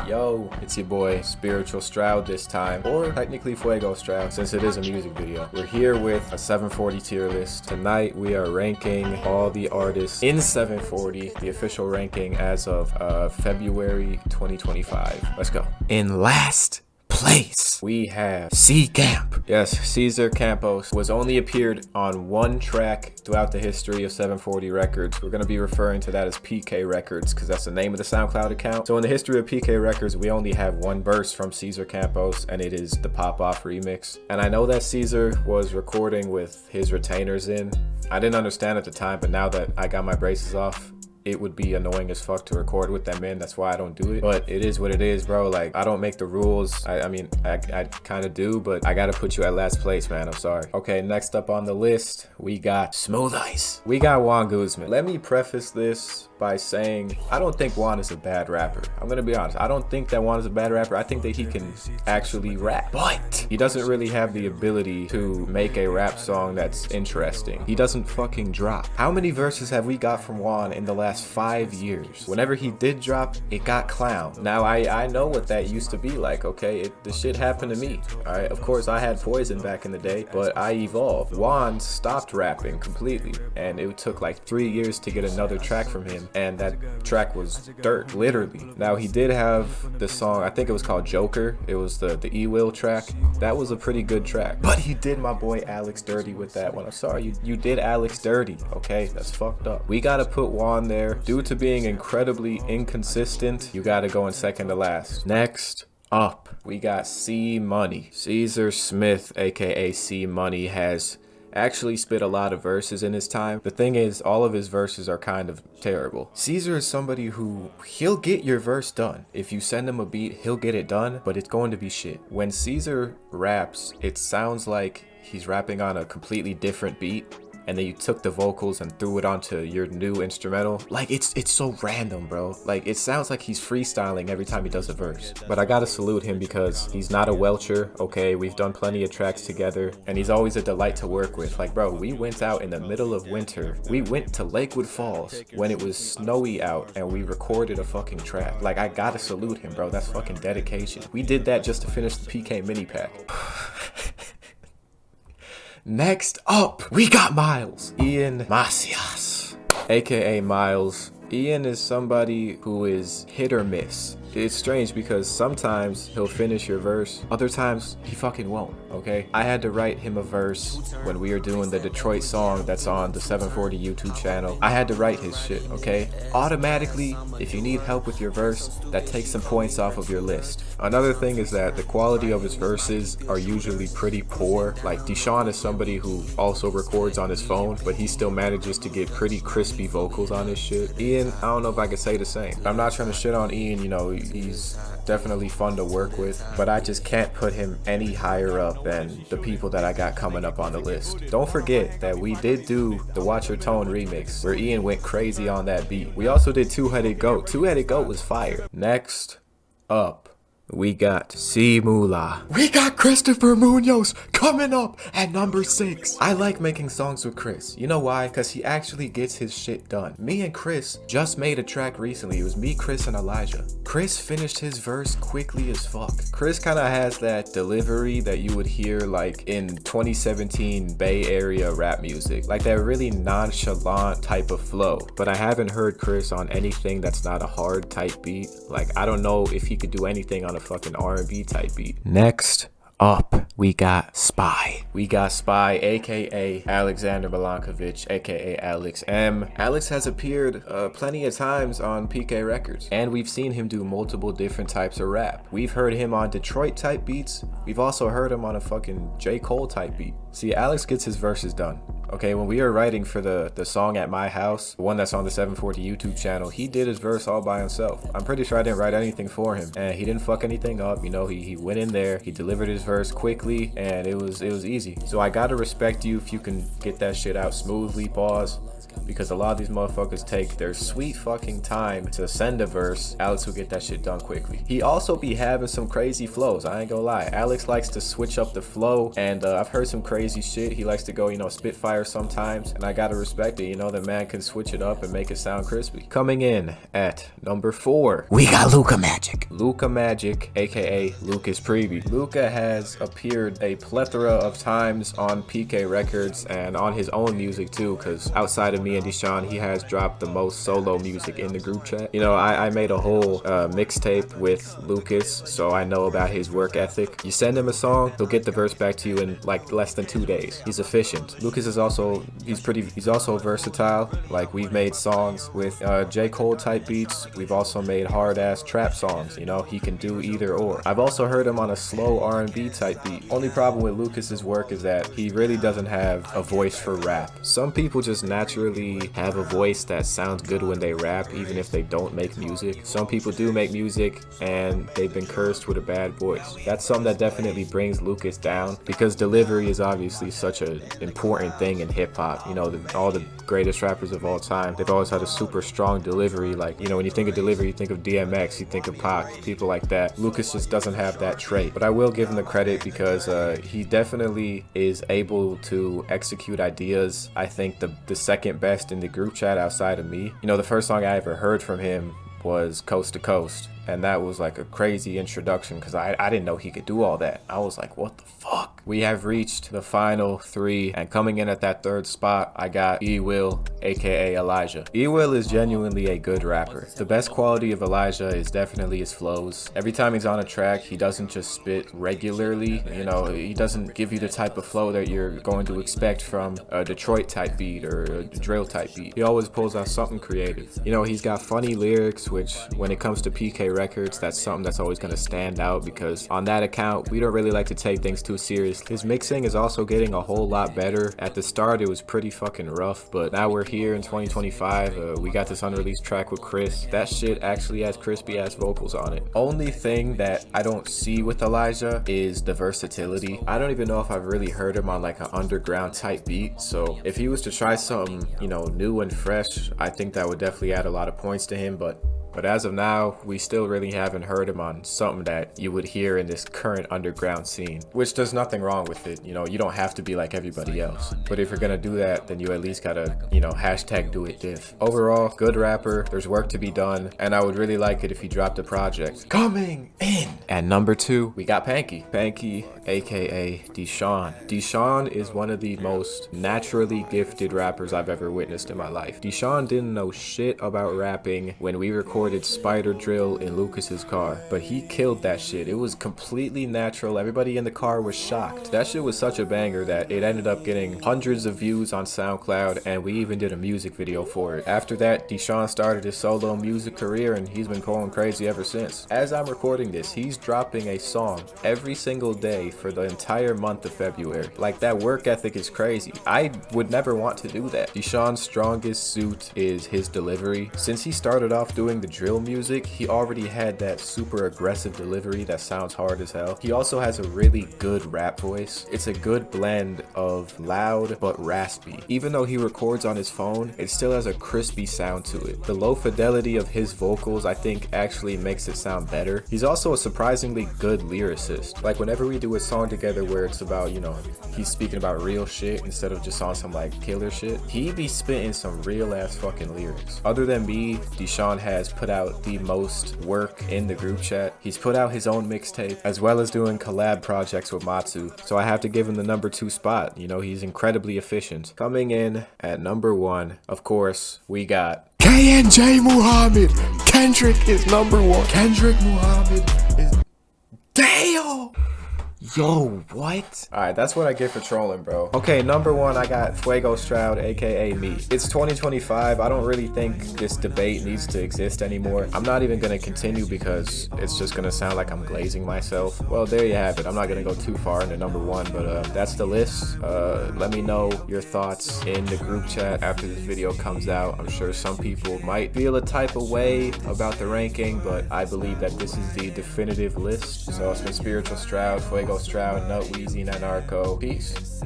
Yo, it's your boy, Spiritual Stroud this time, or technically Fuego Stroud, since it is a music video. We're here with a 740 tier list. Tonight, we are ranking all the artists in 740, the official ranking as of February 2025. Let's go. In last place, we have C Camp. Yes, Cesar Campos was only appeared on one track throughout the history of 740 Records. We're going to be referring to that as PK Records because that's the name of the SoundCloud account. So in the history of PK Records, we only have one verse from Cesar Campos, and it is the Pop Off remix. And I know that Cesar was recording with his retainers in. I didn't understand at the time, but now that I got my braces off, it would be annoying as fuck to record with them in. That's why I don't do it. But it is what it is, bro. Like, I don't make the rules. I mean, I kind of do, but I gotta put you at last place, man. I'm sorry. Okay, next up on the list, we got Smooth Ice. We got Juan Guzman. Let me preface this by saying I don't think Juan is a bad rapper. I'm gonna be honest. I don't think that Juan is a bad rapper. I think that he can actually rap, but he doesn't really have the ability to make a rap song that's interesting. He doesn't fucking drop. How many verses have we got from Juan in the last 5 years? Whenever he did drop, it got clown. Now I know what that used to be like, okay? The shit happened to me. Alright, of course I had Poison back in the day, but I evolved. Juan stopped rapping completely, and it took like 3 years to get another track from him, and that track was dirt, literally. Now he did have the song, I think it was called Joker. It was the E-Will track. That was a pretty good track, but he did my boy Alex dirty with that one. I'm sorry, you did Alex dirty, okay? That's fucked up. We gotta put Juan there. Due to being incredibly inconsistent, you gotta go in second to last. Next up, we got C Money. Caesar Smith, aka C Money, has actually spit a lot of verses in his time. The thing is, all of his verses are kind of terrible. Caesar is somebody who, he'll get your verse done. If you send him a beat, he'll get it done, but it's going to be shit. When Caesar raps, it sounds like he's rapping on a completely different beat, and then you took the vocals and threw it onto your new instrumental. Like, it's so random, bro. Like, it sounds like he's freestyling every time he does a verse. But I gotta salute him because he's not a welcher, okay? We've done plenty of tracks together, and he's always a delight to work with. Like, bro, we went out in the middle of winter. We went to Lakewood Falls when it was snowy out, and we recorded a fucking track. Like, I gotta salute him, bro. That's fucking dedication. We did that just to finish the PK mini pack. Next up, we got Miles. Ian Macias, aka Miles. Ian is somebody who is hit or miss. It's strange because sometimes he'll finish your verse, other times he fucking won't, okay? I had to write him a verse when we were doing the Detroit song that's on the 740 YouTube channel. I had to write his shit, okay? Automatically, if you need help with your verse, that takes some points off of your list. Another thing is that the quality of his verses are usually pretty poor. Like, Deshaun is somebody who also records on his phone, but he still manages to get pretty crispy vocals on his shit. Ian, I don't know if I could say the same. I'm not trying to shit on Ian, you know, he's definitely fun to work with, but I just can't put him any higher up than the people that I got coming up on the list. Don't forget that we did do the Watch Your Tone remix where Ian went crazy on that beat. We also did Two-Headed Goat. Two-Headed Goat was fire. Next up, we got C Mula. We got Christopher Munoz coming up at number 6. I like making songs with Chris. You know why? Because he actually gets his shit done. Me and Chris just made a track recently. It was me, Chris, and Elijah. Chris finished his verse quickly as fuck. Chris kind of has that delivery that you would hear like in 2017 Bay Area rap music. Like that really nonchalant type of flow. But I haven't heard Chris on anything that's not a hard type beat. Like, I don't know if he could do anything on a fucking R&B type beat. Next up, we got Spy. We got Spy, aka Alexander Milankovich, aka Alex M. Alex has appeared plenty of times on PK Records, and we've seen him do multiple different types of rap. We've heard him on Detroit type beats. We've also heard him on a fucking J. Cole type beat. See, Alex gets his verses done. Okay, when we were writing for the song At My House, the one that's on the 740 YouTube channel, he did his verse all by himself. I'm pretty sure I didn't write anything for him, and he didn't fuck anything up. You know, he went in there, he delivered his verse quickly, and it was easy. So I gotta respect you if you can get that shit out smoothly, pause. because a lot of these motherfuckers take their sweet fucking time to send a verse. Alex will get that shit done quickly. He also be having some crazy flows, I ain't gonna lie. Alex likes to switch up the flow, and I've heard some crazy shit. He likes to go, you know, Spitfire fire sometimes, and I gotta respect it. You know, the man can switch it up and make it sound crispy. Coming in at number 4, we got Luca Magic. Luca Magic, aka Lucas Preview. Luca has appeared a plethora of times on PK Records and on his own music too, because outside of me and Deshaun, he has dropped the most solo music in the group chat. You know, I made a whole mixtape with Lucas, so I know about his work ethic. You send him a song, he'll get the verse back to you in like less than 2 days. He's efficient. Lucas is also, he's also versatile. Like, we've made songs with J. Cole type beats. We've also made hard ass trap songs. You know, he can do either or. I've also heard him on a slow R&B type beat. Only problem with Lucas's work is that he really doesn't have a voice for rap. Some people just naturally have a voice that sounds good when they rap, even if they don't make music. Some people do make music and they've been cursed with a bad voice. That's something that definitely brings Lucas down, because delivery is obviously such an important thing in hip-hop. You know, all the greatest rappers of all time, they've always had a super strong delivery. Like, you know, when you think of delivery, you think of DMX, you think of Pac, people like that. Lucas just doesn't have that trait, but I will give him the credit because he definitely is able to execute ideas. I think the second best in the group chat outside of me. You know, the first song I ever heard from him was Coast to Coast, and that was like a crazy introduction because I didn't know he could do all that. I was like, what the fuck? We have reached the final 3, and coming in at that 3rd spot, I got E-Will, aka Elijah. E-Will is genuinely a good rapper. The best quality of Elijah is definitely his flows. Every time he's on a track, he doesn't just spit regularly. You know, he doesn't give you the type of flow that you're going to expect from a Detroit type beat or a drill type beat. He always pulls out something creative. You know, he's got funny lyrics, which when it comes to PK Records, that's something that's always going to stand out, because on that account, we don't really like to take things too seriously. His mixing is also getting a whole lot better. At the start, it was pretty fucking rough, but now we're here in 2025. We got this unreleased track with Chris. That shit actually has crispy ass vocals on it. Only thing that I don't see with Elijah is the versatility. I don't even know if I've really heard him on like an underground type beat, so if he was to try something, you know, new and fresh, I think that would definitely add a lot of points to him. But as of now, we still really haven't heard him on something that you would hear in this current underground scene, which there's nothing wrong with it. You know, you don't have to be like everybody else, but if you're gonna do that, then you at least gotta, you know, hashtag do it diff. Overall, good rapper. There's work to be done, and I would really like it if he dropped a project. Coming in at number 2, we got Panky, aka Deshaun. Deshaun is one of the most naturally gifted rappers I've ever witnessed in my life. Deshaun didn't know shit about rapping when we recorded Spider Drill in Lucas's car, but he killed that shit. It was completely natural. Everybody in the car was shocked. That shit was such a banger that it ended up getting hundreds of views on SoundCloud, and we even did a music video for it. After that, Deshaun started his solo music career, and he's been going crazy ever since. As I'm recording this, he's dropping a song every single day for the entire month of February. Like, that work ethic is crazy. I would never want to do that. Deshaun's strongest suit is his delivery. Since he started off doing the drill music, he already had that super aggressive delivery that sounds hard as hell. He also has a really good rap voice. It's a good blend of loud but raspy. Even though he records on his phone, it still has a crispy sound to it. The low fidelity of his vocals, I think, actually makes it sound better. He's also a surprisingly good lyricist. Like, whenever we do a song together where it's about, you know, he's speaking about real shit instead of just on some like killer shit, he be spitting some real ass fucking lyrics. Other than me, Deshaun has put out the most work in the group chat. He's put out his own mixtape as well as doing collab projects with Matsu, so I have to give him the number 2 spot. You know, he's incredibly efficient. Coming in at number 1, of course, we got KNJ Muhammad. Kendrick is number 1. Kendrick Muhammad is... Damn! Yo, what? Alright, that's what I get for trolling, bro. Okay, number 1, I got Fuego Stroud, aka me. It's 2025. I don't really think this debate needs to exist anymore. I'm not even gonna continue because it's just gonna sound like I'm glazing myself. Well, there you have it. I'm not gonna go too far into number 1, but that's the list. Let me know your thoughts in the group chat after this video comes out. I'm sure some people might feel a type of way about the ranking, but I believe that this is the definitive list. So it's been Spiritual Stroud, Fuego Stroud, Nut Weezy, Nanarco. Peace.